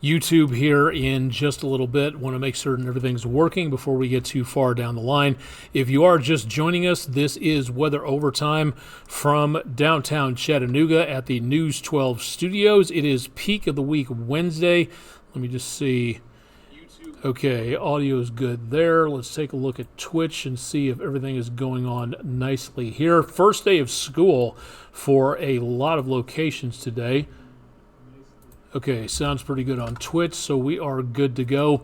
YouTube here in just a little bit. Want to make certain everything's working before we get too far down the line. If you are just joining us, this is Weather Overtime from downtown Chattanooga at the News 12 studios. It is peak of the week Wednesday. Let me just see. Okay, audio is good there. Let's take a look at Twitch and see if everything is going on nicely here. First day of school for a lot of locations today. Okay, sounds pretty good on Twitch, so we are good to go.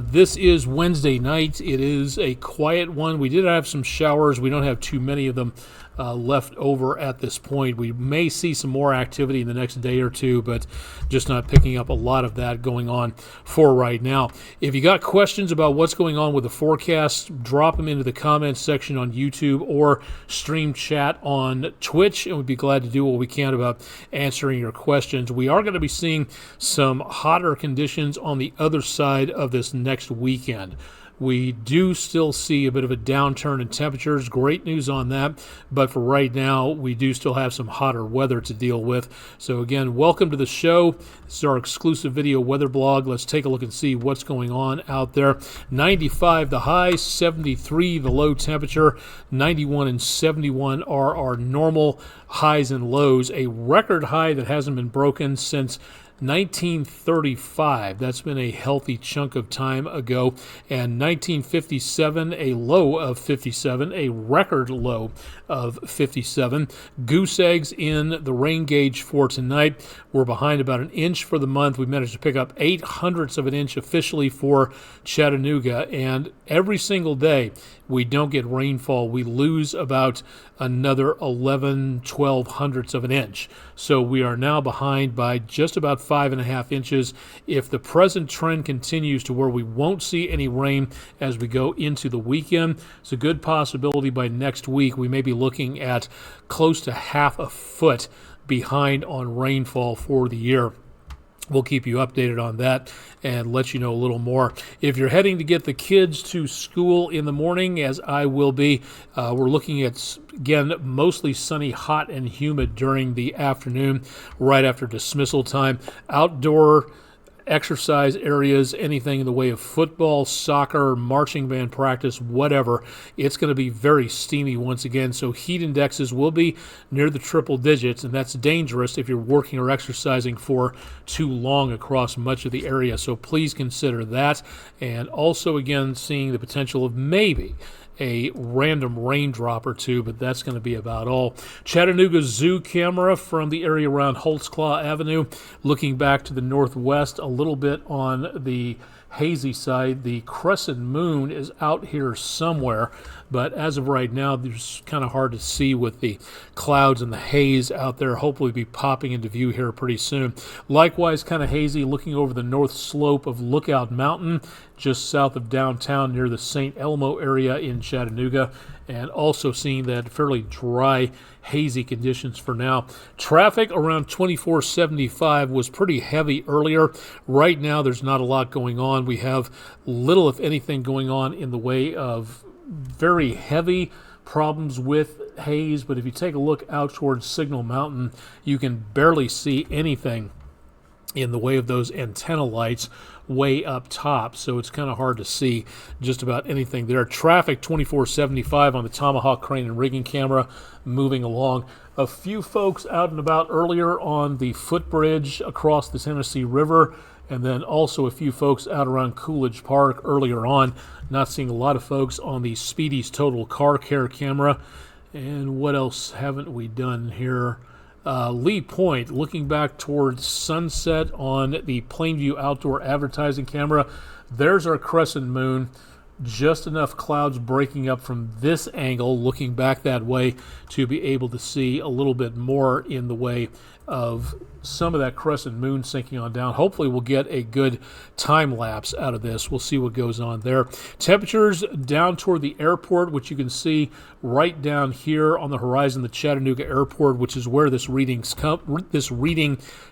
This is Wednesday night. It is a quiet one. We did have some showers. We don't have too many of them left over at this point. We may see some more activity in the next day or two, but just not picking up a lot of that going on for right now. If you got questions about what's going on with the forecast, drop them into the comments section on YouTube or stream chat on Twitch, and we'd be glad to do what we can about answering your questions. We are going to be seeing some hotter conditions on the other side of this next weekend. We do still see a bit of a downturn in temperatures. Great news on that. But for right now, we do still have some hotter weather to deal with. So again, welcome to the show. This is our exclusive video weather blog. Let's take a look and see what's going on out there. 95 the high, 73 the low temperature, 91 and 71 are our normal highs and lows. A record high that hasn't been broken since 1935. That's been a healthy chunk of time ago. And 1957, a low of 57, a record low of 57. Goose eggs in the rain gauge for tonight. We're behind about an inch for the month. We managed to pick up 0.08 of an inch officially for Chattanooga. And every single day we don't get rainfall, we lose about another 12 hundredths of an inch. So we are now behind by just about 5.5 inches. If the present trend continues to where we won't see any rain as we go into the weekend, it's a good possibility by next week we may be looking at close to half a foot behind on rainfall for the year. We'll keep you updated on that and let you know a little more. If you're heading to get the kids to school in the morning, as I will be, we're looking at, again, mostly sunny, hot, and humid during the afternoon, right after dismissal time. Outdoor exercise areas, anything in the way of football, soccer, marching band practice, whatever, it's going to be very steamy once again. So heat indexes will be near the triple digits, and that's dangerous if you're working or exercising for too long across much of the area. So please consider that. And also, again, seeing the potential of maybe a random raindrop or two, but that's going to be about all. Chattanooga Zoo camera from the area around Holtzclaw Avenue, looking back to the northwest a little bit on the hazy side. The crescent moon is out here somewhere, but as of right now, it's kind of hard to see with the clouds and the haze out there. Hopefully be popping into view here pretty soon. Likewise, kind of hazy looking over the north slope of Lookout Mountain, just south of downtown near the St. Elmo area in Chattanooga, and also seeing that fairly dry, hazy conditions for now. Traffic around 2475 was pretty heavy earlier. Right now, there's not a lot going on. We have little, if anything, going on in the way of very heavy problems with haze, but if you take a look out towards Signal Mountain, you can barely see anything in the way of those antenna lights way up top, so it's kind of hard to see just about anything there. Traffic 2475 on the Tomahawk crane and rigging camera moving along. A few folks out and about earlier on the footbridge across the Tennessee River, and then also a few folks out around Coolidge Park earlier on. Not seeing a lot of folks on the Speedy's Total Car Care camera. And what else haven't we done here? Lee Point, looking back towards sunset on the Plainview Outdoor Advertising camera. There's our crescent moon. Just enough clouds breaking up from this angle, looking back that way, to be able to see a little bit more in the way of some of that crescent moon sinking on down. Hopefully we'll get a good time lapse out of this. We'll see what goes on there. Temperatures down toward the airport, which you can see right down here on the horizon, the Chattanooga Airport, which is where this reading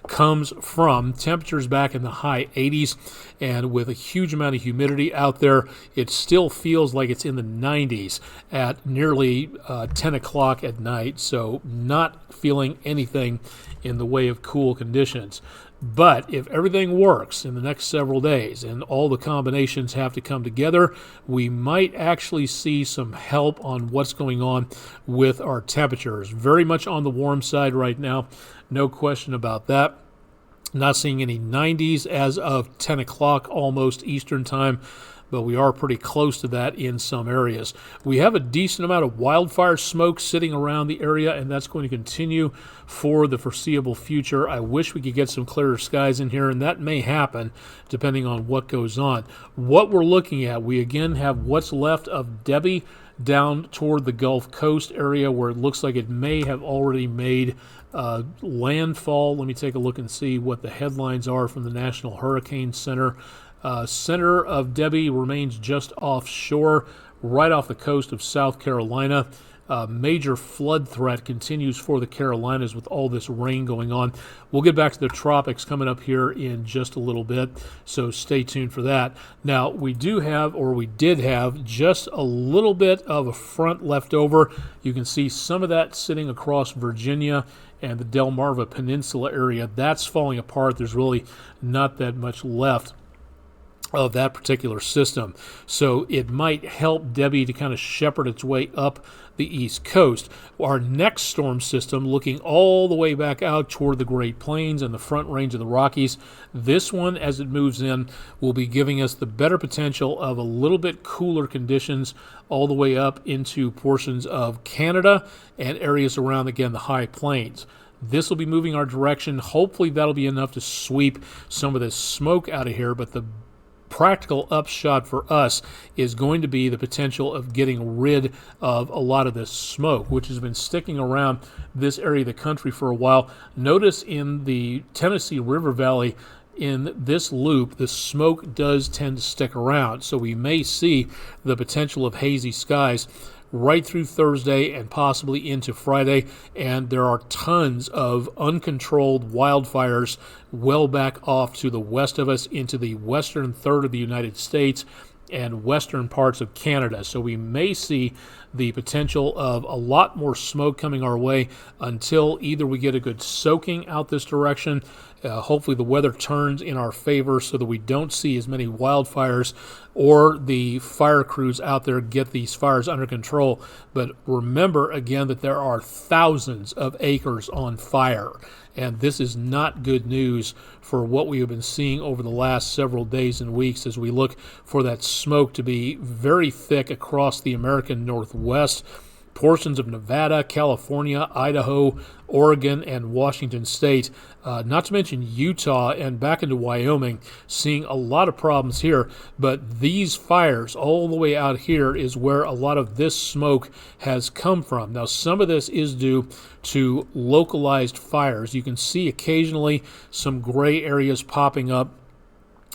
comes from. Temperatures back in the high 80s, and with a huge amount of humidity out there, it still feels like it's in the 90s at nearly 10 o'clock at night, so not feeling anything in the way of cool conditions. But if everything works in the next several days and all the combinations have to come together, we might actually see some help on what's going on with our temperatures. Very much on the warm side right now, no question about that. Not seeing any 90s as of 10 o'clock almost Eastern time, but we are pretty close to that in some areas. We have a decent amount of wildfire smoke sitting around the area, and that's going to continue for the foreseeable future. I wish we could get some clearer skies in here, and that may happen depending on what goes on. What we're looking at, we again have what's left of Debbie down toward the Gulf Coast area where it looks like it may have already made landfall. Let me take a look and see what the headlines are from the National Hurricane Center. Center of Debbie remains just offshore, right off the coast of South Carolina. Major flood threat continues for the Carolinas with all this rain going on. We'll get back to the tropics coming up here in just a little bit, so stay tuned for that. Now, we did have just a little bit of a front left over. You can see some of that sitting across Virginia and the Delmarva Peninsula area. That's falling apart. There's really not that much left of that particular system. So it might help Debbie to kind of shepherd its way up the East Coast. Our next storm system, looking all the way back out toward the Great Plains and the Front Range of the Rockies, this one, as it moves in, will be giving us the better potential of a little bit cooler conditions all the way up into portions of Canada and areas around, again, the high plains. This will be moving our direction. Hopefully that'll be enough to sweep some of this smoke out of here, but the practical upshot for us is going to be the potential of getting rid of a lot of this smoke, which has been sticking around this area of the country for a while. Notice in the Tennessee River Valley, in this loop, the smoke does tend to stick around, so we may see the potential of hazy skies right through Thursday and possibly into Friday, and there are tons of uncontrolled wildfires well back off to the west of us into the western third of the United States and western parts of Canada. So we may see the potential of a lot more smoke coming our way until either we get a good soaking out this direction. Hopefully the weather turns in our favor so that we don't see as many wildfires, or the fire crews out there get these fires under control. But remember again that there are thousands of acres on fire, and this is not good news for what we have been seeing over the last several days and weeks as we look for that smoke to be very thick across the American Northwest, portions of Nevada, California, Idaho, Oregon, and Washington State, not to mention Utah and back into Wyoming, seeing a lot of problems here. But these fires all the way out here is where a lot of this smoke has come from. Now, some of this is due to localized fires. You can see occasionally some gray areas popping up.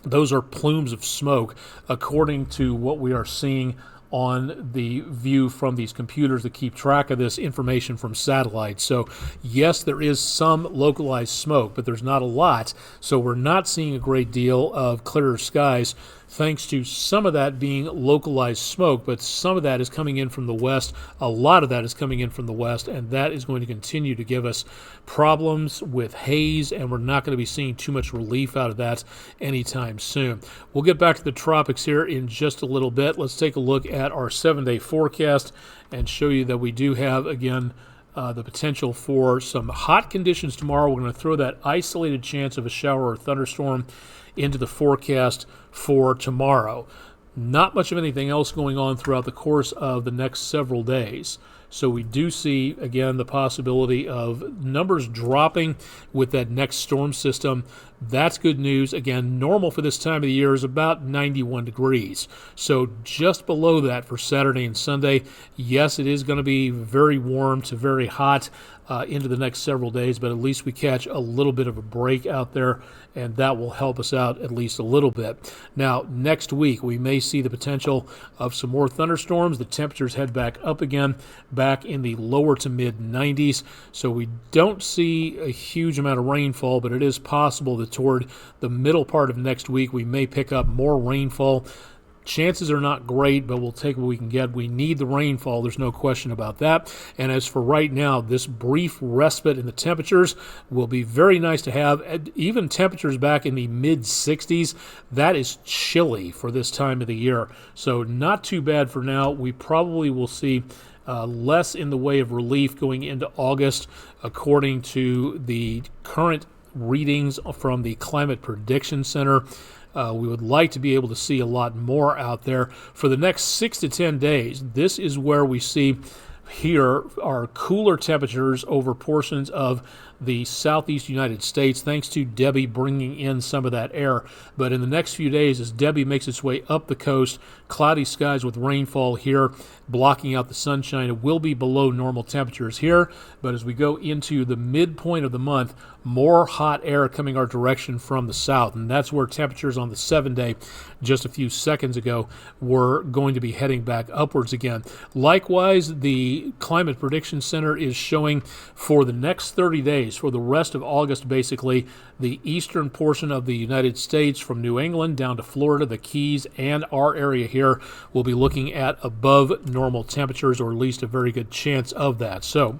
Those are plumes of smoke, according to what we are seeing on the view from these computers that keep track of this information from satellites. So yes, there is some localized smoke, but there's not a lot. So we're not seeing a great deal of clearer skies thanks to some of that being localized smoke, but some of that is coming in from the west. A lot of that is coming in from the west, and that is going to continue to give us problems with haze, and we're not going to be seeing too much relief out of that anytime soon. We'll get back to the tropics here in just a little bit. Let's take a look at our 7-day forecast and show you that we do have, again, the potential for some hot conditions tomorrow. We're going to throw that isolated chance of a shower or thunderstorm into the forecast for tomorrow. Not much of anything else going on throughout the course of the next several days. So we do see, again, the possibility of numbers dropping with that next storm system. That's good news. Again, normal for this time of the year is about 91 degrees. So just below that for Saturday and Sunday. Yes, it is going to be very warm to very hot into the next several days, but at least we catch a little bit of a break out there, and that will help us out at least a little bit. Now, next week, we may see the potential of some more thunderstorms. The temperatures head back up again, back in the lower to mid 90s. So we don't see a huge amount of rainfall, but it is possible that toward the middle part of next week, we may pick up more rainfall. Chances are not great, but we'll take what we can get. We need the rainfall. There's no question about that. And as for right now, this brief respite in the temperatures will be very nice to have. Even temperatures back in the mid-60s, that is chilly for this time of the year. So not too bad for now. We probably will see less in the way of relief going into August, according to the current readings from the Climate Prediction Center. We would like to be able to see a lot more out there. For the next 6 to 10 days, this is where we see here are cooler temperatures over portions of the southeast United States, thanks to Debbie bringing in some of that air. But in the next few days, as Debbie makes its way up the coast, cloudy skies with rainfall here, blocking out the sunshine. It will be below normal temperatures here, but as we go into the midpoint of the month, more hot air coming our direction from the south, and that's where temperatures on the 7-day just a few seconds ago were going to be heading back upwards again. Likewise, the Climate Prediction Center is showing for the next 30 days, for the rest of August basically, the eastern portion of the United States from New England down to Florida, the Keys, and our area here will be looking at above normal temperatures, or at least a very good chance of that. So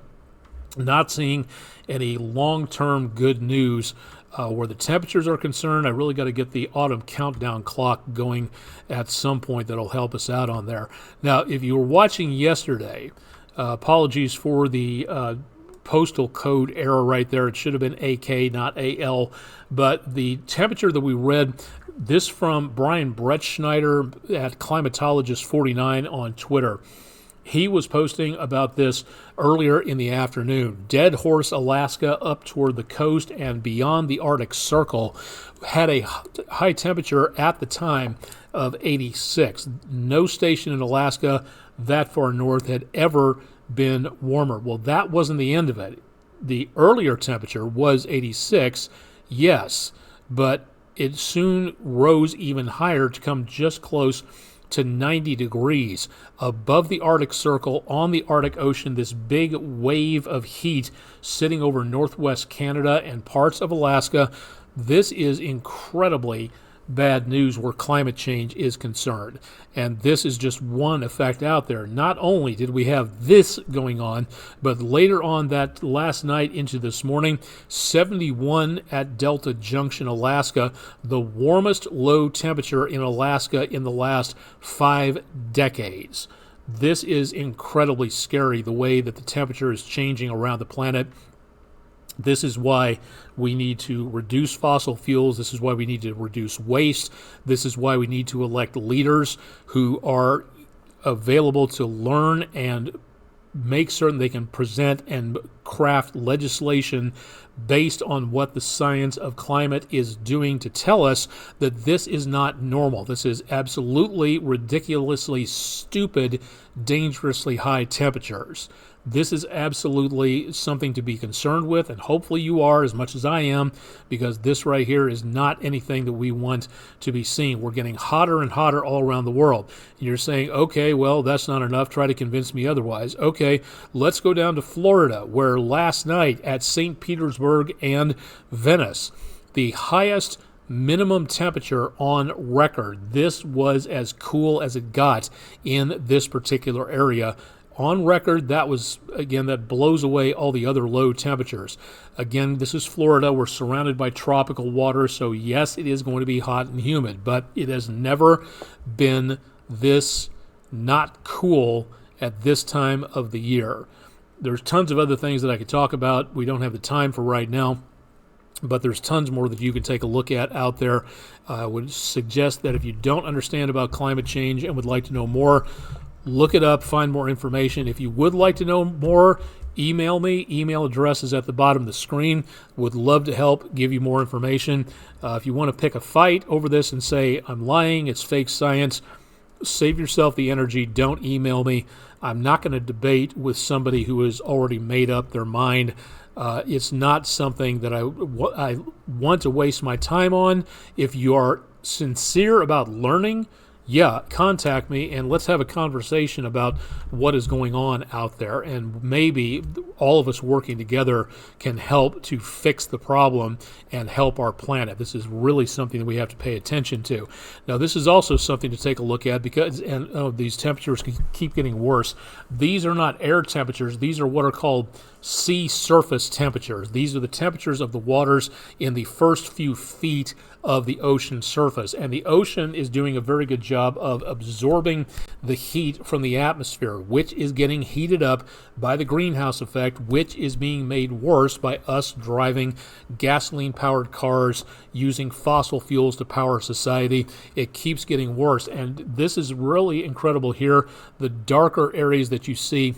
not seeing any long-term good news where the temperatures are concerned. I really got to get the autumn countdown clock going at some point that'll help us out on there. Now, if you were watching yesterday, apologies for the postal code error right there. It should have been AK, not AL. But the temperature that we read, this from Brian Brettschneider at Climatologist49 on Twitter. He was posting about this earlier in the afternoon. Dead Horse, Alaska, up toward the coast and beyond the Arctic Circle, had a high temperature at the time of 86. No station in Alaska that far north had ever been warmer. Well, that wasn't the end of it. The earlier temperature was 86, yes, but it soon rose even higher to come just close to 90 degrees above the Arctic Circle on the Arctic Ocean. This big wave of heat sitting over northwest Canada and parts of Alaska. This is incredibly bad news where climate change is concerned. And this is just one effect out there. Not only did we have this going on, but later on that last night into this morning, 71 at Delta Junction, Alaska, the warmest low temperature in Alaska in the last 5 decades. This is incredibly scary, the way that the temperature is changing around the planet. This is why we need to reduce fossil fuels. This is why we need to reduce waste. This is why we need to elect leaders who are available to learn and make certain they can present and craft legislation based on what the science of climate is doing to tell us that this is not normal. This is absolutely ridiculously stupid, dangerously high temperatures. This is absolutely something to be concerned with, and hopefully you are as much as I am, because this right here is not anything that we want to be seeing. We're getting hotter and hotter all around the world. And you're saying, okay, well, that's not enough. Try to convince me otherwise. Okay, let's go down to Florida, where last night at St. Petersburg and Venice, the highest minimum temperature on record. This was as cool as it got in this particular area. On record, that was, again, that blows away all the other low temperatures. Again, this is Florida. We're surrounded by tropical water, so yes, it is going to be hot and humid, but it has never been this not cool at this time of the year. There's tons of other things that I could talk about. We don't have the time for right now, but there's tons more that you can take a look at out there. I would suggest that if you don't understand about climate change and would like to know more, look it up, find more information. If you would like to know more, email me. Email address is at the bottom of the screen. Would love to help give you more information. If you want to pick a fight over this and say, I'm lying, it's fake science, save yourself the energy. Don't email me. I'm not going to debate with somebody who has already made up their mind. It's not something that I want to waste my time on. If you are sincere about learning yeah, contact me and let's have a conversation about what is going on out there. And maybe all of us working together can help to fix the problem and help our planet. This is really something that we have to pay attention to. Now, this is also something to take a look at because these temperatures keep getting worse. These are not air temperatures. These are what are called sea surface temperatures. These are the temperatures of the waters in the first few feet of the ocean surface. And the ocean is doing a very good job of absorbing the heat from the atmosphere, which is getting heated up by the greenhouse effect, which is being made worse by us driving gasoline-powered cars, using fossil fuels to power society. It keeps getting worse. And this is really incredible here. The darker areas that you see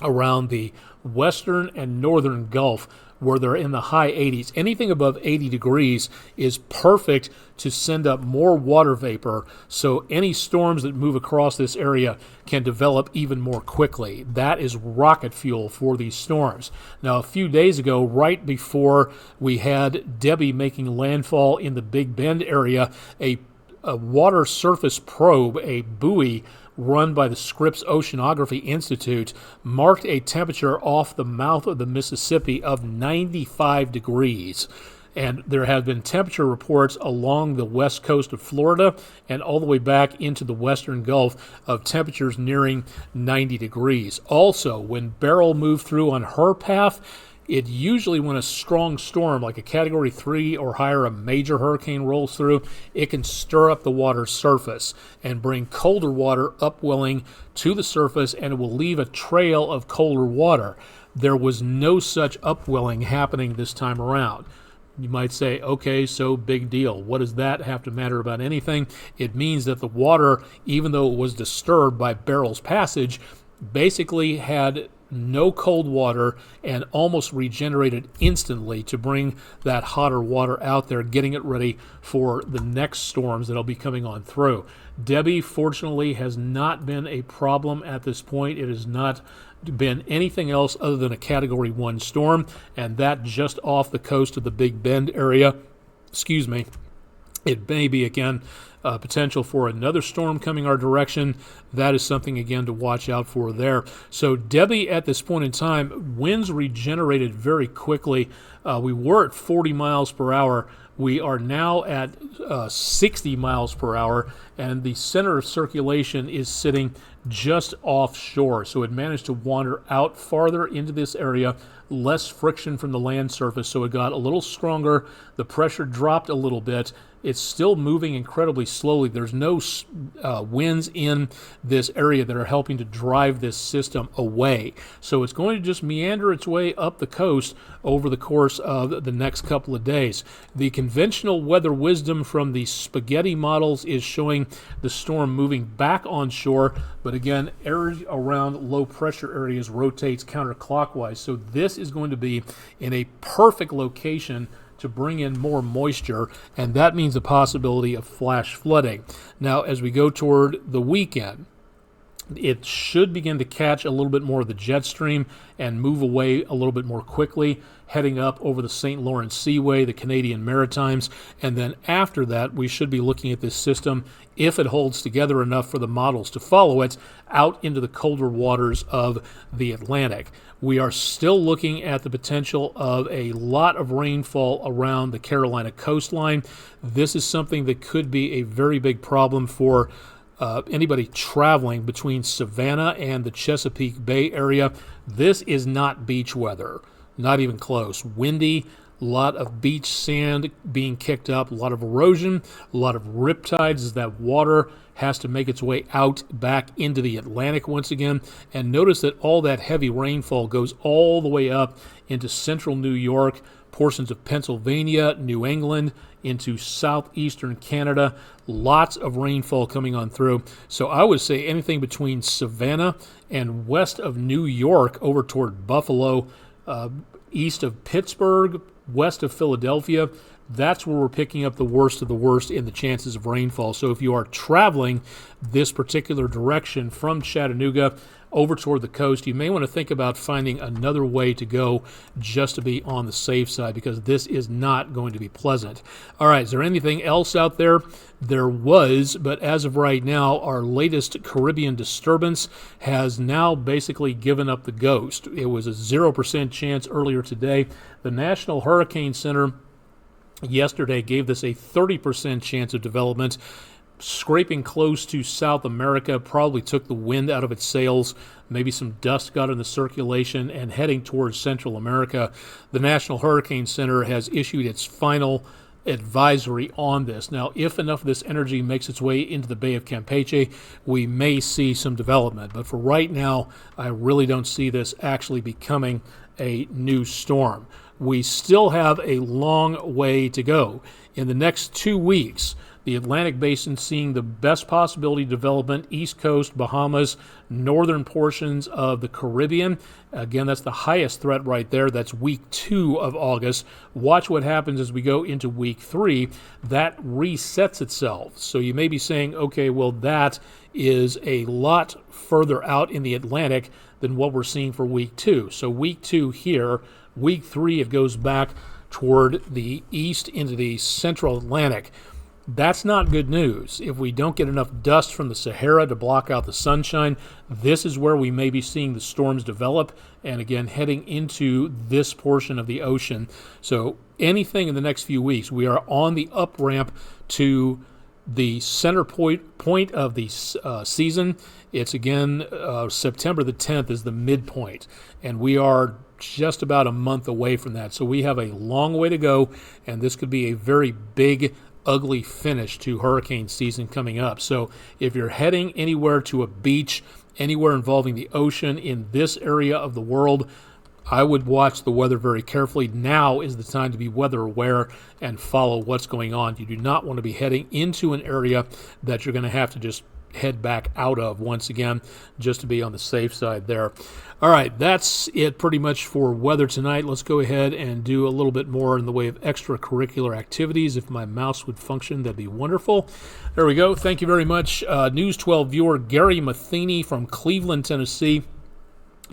around the western and northern Gulf, where they're in the high 80s. Anything above 80 degrees is perfect to send up more water vapor, so any storms that move across this area can develop even more quickly. That is rocket fuel for these storms. Now, a few days ago, right before we had Debbie making landfall in the Big Bend area, a water surface probe, a buoy, run by the Scripps Oceanography Institute, marked a temperature off the mouth of the Mississippi of 95 degrees. And there have been temperature reports along the west coast of Florida and all the way back into the western Gulf of temperatures nearing 90 degrees. Also, when Beryl moved through on her path, it usually, when a strong storm like a Category 3 or higher, a major hurricane rolls through, it can stir up the water's surface and bring colder water upwelling to the surface, and it will leave a trail of colder water. There was no such upwelling happening this time around. You might say, okay, so big deal. What does that have to matter about anything? It means that the water, even though it was disturbed by Beryl's passage, basically had no cold water and almost regenerated instantly to bring that hotter water out there, getting it ready for the next storms that'll be coming on through. Debbie, fortunately, has not been a problem at this point. It has not been anything else other than a Category 1 storm, and that just off the coast of the Big Bend area. Excuse me. It may be, again, potential for another storm coming our direction. That is something, again, to watch out for there. So Debbie, at this point in time, winds regenerated very quickly. We were at 40 miles per hour. We are now at 60 miles per hour, and the center of circulation is sitting just offshore. So it managed to wander out farther into this area, less friction from the land surface, so it got a little stronger. The pressure dropped a little bit. It's still moving incredibly slowly. There's no winds in this area that are helping to drive this system away. So it's going to just meander its way up the coast over the course of the next couple of days. The conventional weather wisdom from the spaghetti models is showing the storm moving back on shore, but again, air around low pressure areas rotates counterclockwise. So this is going to be in a perfect location to bring in more moisture, and that means the possibility of flash flooding. Now, as we go toward the weekend, it should begin to catch a little bit more of the jet stream and move away a little bit more quickly, heading up over the St. Lawrence Seaway, the Canadian Maritimes, and then after that, we should be looking at this system, if it holds together enough for the models to follow it, out into the colder waters of the Atlantic. We are still looking at the potential of a lot of rainfall around the Carolina coastline. This is something that could be a very big problem for anybody traveling between Savannah and the Chesapeake Bay area. This is not beach weather, not even close. Windy, a lot of beach sand being kicked up, a lot of erosion, a lot of riptides as that water has to make its way out back into the Atlantic once again. And notice that all that heavy rainfall goes all the way up into central New York, portions of Pennsylvania, New England, into southeastern Canada. Lots of rainfall coming on through. So I would say anything between Savannah and west of New York over toward Buffalo, east of Pittsburgh, west of Philadelphia, that's where we're picking up the worst of the worst in the chances of rainfall. So if you are traveling this particular direction from Chattanooga over toward the coast, you may want to think about finding another way to go just to be on the safe side, because this is not going to be pleasant. All right, is there anything else out there? There was, but as of right now, our latest Caribbean disturbance has now basically given up the ghost. It was a 0% chance earlier today. The National Hurricane Center yesterday gave this a 30% chance of development. Scraping close to South America, probably took the wind out of its sails. Maybe some dust got in the circulation, and heading towards Central America. The National Hurricane Center has issued its final advisory on this. Now, if enough of this energy makes its way into the Bay of Campeche, we may see some development. But for right now, I really don't see this actually becoming a new storm. We still have a long way to go. In the next 2 weeks, the Atlantic Basin seeing the best possibility of development, East Coast, Bahamas, northern portions of the Caribbean. Again, that's the highest threat right there. That's week 2 of August. Watch what happens as we go into week 3. That resets itself. So you may be saying, okay, well, that is a lot further out in the Atlantic than what we're seeing for week 2. So week 2 here, week 3, it goes back toward the east into the central Atlantic. That's not good news. If we don't get enough dust from the Sahara to block out the sunshine, this is where we may be seeing the storms develop, and again, heading into this portion of the ocean. So anything in the next few weeks, we are on the up ramp to the center point of the season. It's again, September the 10th is the midpoint, and we are just about a month away from that. So we have a long way to go, and this could be a very big, ugly finish to hurricane season coming up. So if you're heading anywhere to a beach, anywhere involving the ocean in this area of the world, I would watch the weather very carefully. Now is the time to be weather aware and follow what's going on. You do not want to be heading into an area that you're going to have to just head back out of once again, just to be on the safe side there. All right, that's it pretty much for weather tonight. Let's go ahead and do a little bit more in the way of extracurricular activities. If my mouse would function, that'd be wonderful. There we go. Thank you very much. News 12 viewer Gary Matheny from Cleveland, Tennessee.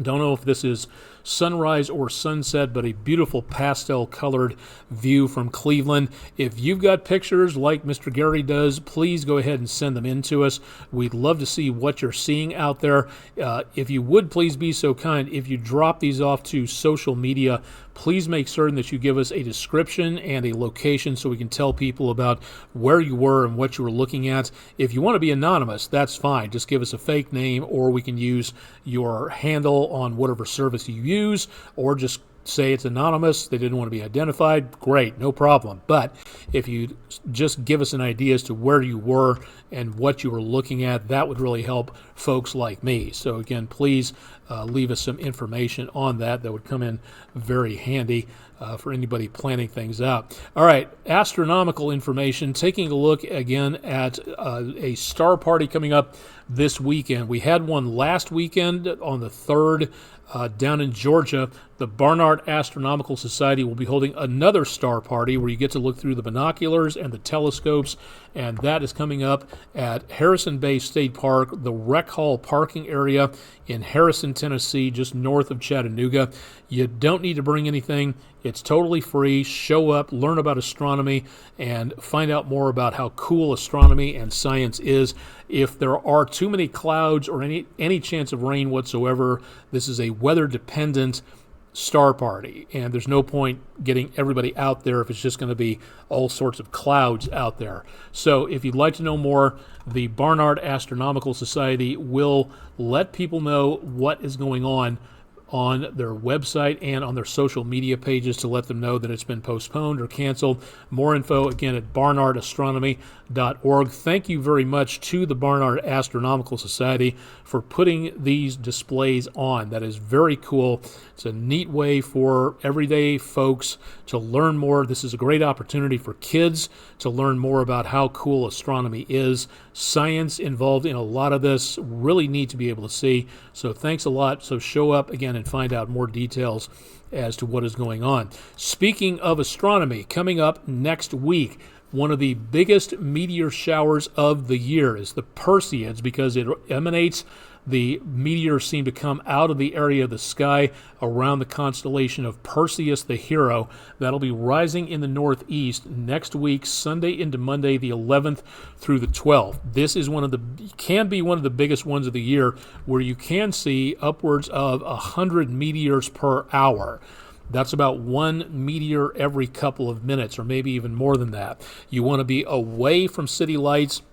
Don't know if this is sunrise or sunset, but a beautiful pastel-colored view from Cleveland. If you've got pictures like Mr. Gary does, please go ahead and send them in to us. We'd love to see what you're seeing out there. If you would please be so kind, if you drop these off to social media, please make certain that you give us a description and a location so we can tell people about where you were and what you were looking at. If you want to be anonymous, that's fine. Just give us a fake name, or we can use your handle on whatever service you use, or just say it's anonymous, they didn't want to be identified. Great, no problem. But if you just give us an idea as to where you were and what you were looking at, that would really help folks like me. So again, please leave us some information on that. That would come in very handy for anybody planning things out. All right, astronomical information. Taking a look again at a star party coming up this weekend. We had one last weekend on the 3rd down in Georgia. The Barnard Astronomical Society will be holding another star party where you get to look through the binoculars and the telescopes, and that is coming up at Harrison Bay State Park, the Rec Hall parking area in Harrison, Tennessee, just north of Chattanooga. You don't need to bring anything. It's totally free. Show up, learn about astronomy, and find out more about how cool astronomy and science is. If there are too many clouds or any chance of rain whatsoever, this is a weather-dependent star party, and there's no point getting everybody out there if it's just going to be all sorts of clouds out there. So if you'd like to know more, the Barnard Astronomical Society will let people know what is going on their website and on their social media pages to let them know that it's been postponed or canceled. More info, again, at barnardastronomy.org. Thank you very much to the Barnard Astronomical Society for putting these displays on. That is very cool. It's a neat way for everyday folks to learn more. This is a great opportunity for kids to learn more about how cool astronomy is. Science involved in a lot of this. Really neat to be able to see. So thanks a lot. So show up again and find out more details as to what is going on. Speaking of astronomy, coming up next week, one of the biggest meteor showers of the year is the Perseids, because it emanates the meteors seem to come out of the area of the sky around the constellation of Perseus the Hero. That'll be rising in the northeast next week, Sunday into Monday, the 11th through the 12th. This is can be one of the biggest ones of the year, where you can see upwards of 100 meteors per hour. That's about one meteor every couple of minutes, or maybe even more than that. You want to be away from city lights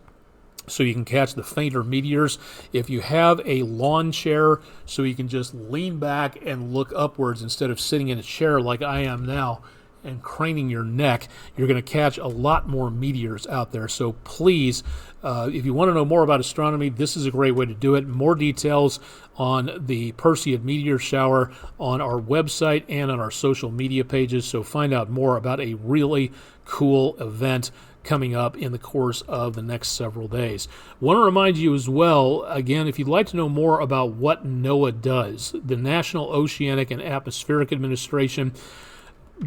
so you can catch the fainter meteors. If you have a lawn chair so you can just lean back and look upwards instead of sitting in a chair like I am now and craning your neck, you're going to catch a lot more meteors out there. So please, if you want to know more about astronomy, this is a great way to do it. More details on the Perseid meteor shower on our website and on our social media pages. So find out more about a really cool event coming up in the course of the next several days. Want to remind you as well, again, if you'd like to know more about what NOAA does, the National Oceanic and Atmospheric Administration,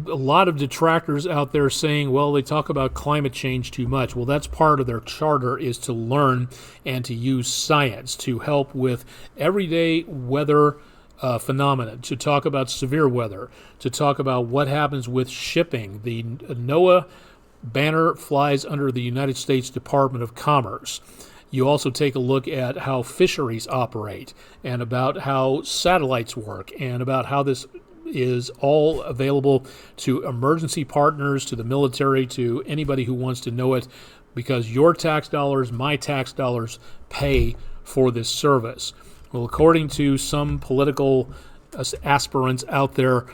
a lot of detractors out there saying, well, they talk about climate change too much. Well, that's part of their charter, is to learn and to use science to help with everyday weather phenomena, to talk about severe weather, to talk about what happens with shipping. The NOAA banner flies under the United States Department of Commerce. You also take a look at how fisheries operate, and about how satellites work, and about how this is all available to emergency partners, to the military, to anybody who wants to know it, because your tax dollars, my tax dollars, pay for this service. Well, according to some political aspirants out there,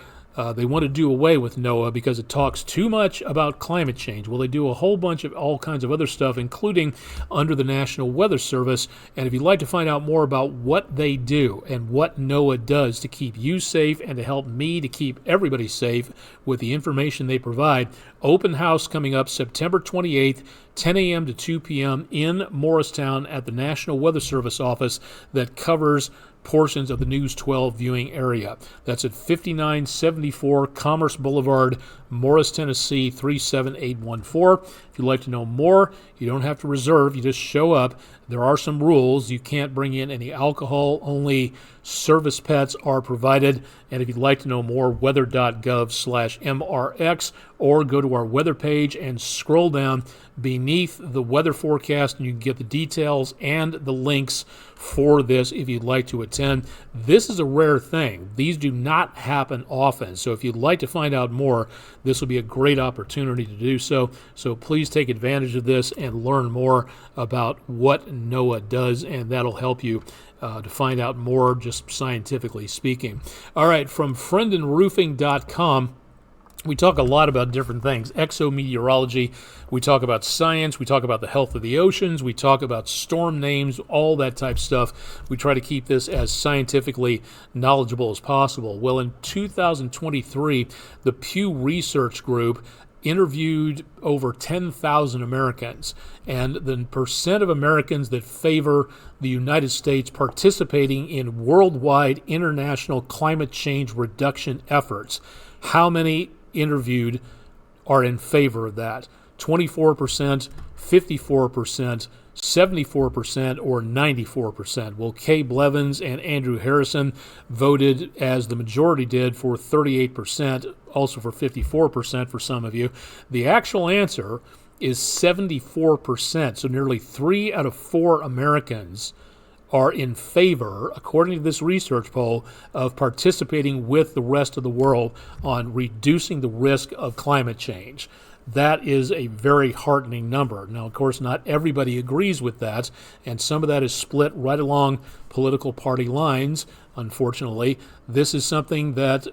they want to do away with NOAA because it talks too much about climate change. Well, they do a whole bunch of all kinds of other stuff, including under the National Weather Service. And if you'd like to find out more about what they do and what NOAA does to keep you safe and to help me to keep everybody safe with the information they provide, open house coming up September 28th, 10 a.m. to 2 p.m. in Morristown at the National Weather Service office that covers portions of the News 12 viewing area. That's at 5974 Commerce Boulevard, Morris, Tennessee 37814. If you'd like to know more, you don't have to reserve. You just show up. There are some rules. You can't bring in any alcohol. Only service pets are provided. And if you'd like to know more, weather.gov/MRX, or go to our weather page and scroll down beneath the weather forecast, and you can get the details and the links for this if you'd like to attend. This is a rare thing. These do not happen often. So if you'd like to find out more, this will be a great opportunity to do so. So please take advantage of this and learn more about what NOAA does, and that'll help you to find out more, just scientifically speaking. All right, from friendandroofing.com, we talk a lot about different things. Exometeorology, we talk about science, we talk about the health of the oceans, we talk about storm names, all that type of stuff. We try to keep this as scientifically knowledgeable as possible. Well, in 2023, the Pew Research Group interviewed over 10,000 Americans, and the percent of Americans that favor the United States participating in worldwide international climate change reduction efforts. How many interviewed are in favor of that? 24%, 54%, 74%, or 94%. Well, Kay Blevins and Andrew Harrison voted, as the majority did, for 38%, also for 54% for some of you. The actual answer is 74%, so nearly 3 out of 4 Americans are in favor, according to this research poll, of participating with the rest of the world on reducing the risk of climate change. That is a very heartening number. Now, of course, not everybody agrees with that, and some of that is split right along political party lines. Unfortunately, this is something that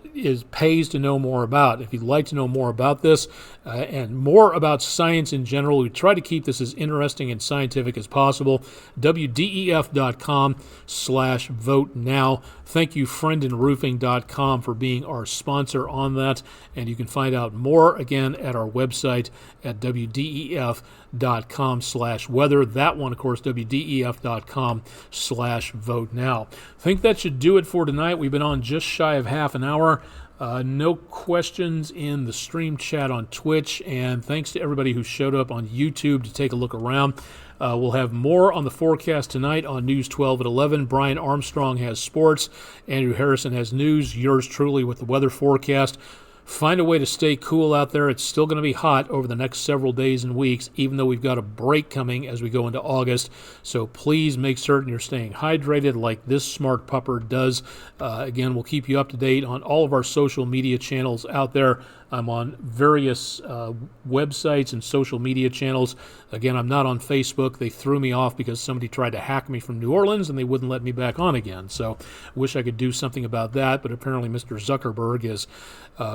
pays to know more about. If you'd like to know more about this and more about science in general, we try to keep this as interesting and scientific as possible. WDEF.com/vote now. Thank you, friendandroofing.com, for being our sponsor on that. And you can find out more, again, at our website at WDEF.com/weather. That one, of course, WDEF.com/vote now. I think that should do it for tonight. We've been on just shy of half an hour. No questions in the stream chat on Twitch, and thanks to everybody who showed up on YouTube to take a look around. We'll have more on the forecast tonight on News 12 at 11. Brian Armstrong has sports. Andrew Harrison has news. Yours truly with the weather forecast. Find a way to stay cool out there. It's still going to be hot over the next several days and weeks, even though we've got a break coming as we go into August. So please make certain you're staying hydrated like this smart pupper does. Again, we'll keep you up to date on all of our social media channels out there. I'm on various websites and social media channels. Again, I'm not on Facebook. They threw me off because somebody tried to hack me from New Orleans and they wouldn't let me back on again. So wish I could do something about that, but apparently Mr. Zuckerberg is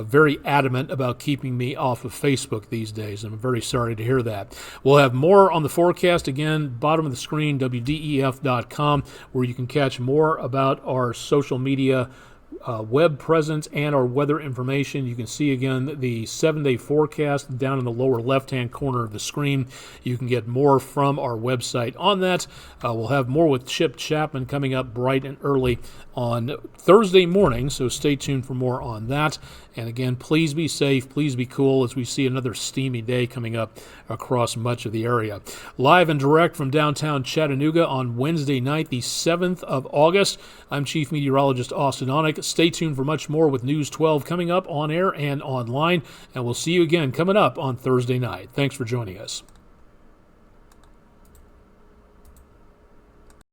very adamant about keeping me off of Facebook these days. I'm very sorry to hear that. We'll have more on the forecast. Again, bottom of the screen, WDEF.com, where you can catch more about our social media web presence and our weather information. You can see again the 7-day forecast down in the lower left-hand corner of the screen. You can get more from our website on that. We'll have more with Chip Chapman coming up bright and early on Thursday morning, so stay tuned for more on that. And again, please be safe, please be cool as we see another steamy day coming up across much of the area. Live and direct from downtown Chattanooga on Wednesday night, the 7th of August. I'm Chief Meteorologist Austin Onick. Stay tuned for much more with News 12 coming up on air and online, and we'll see you again coming up on Thursday night. Thanks for joining us.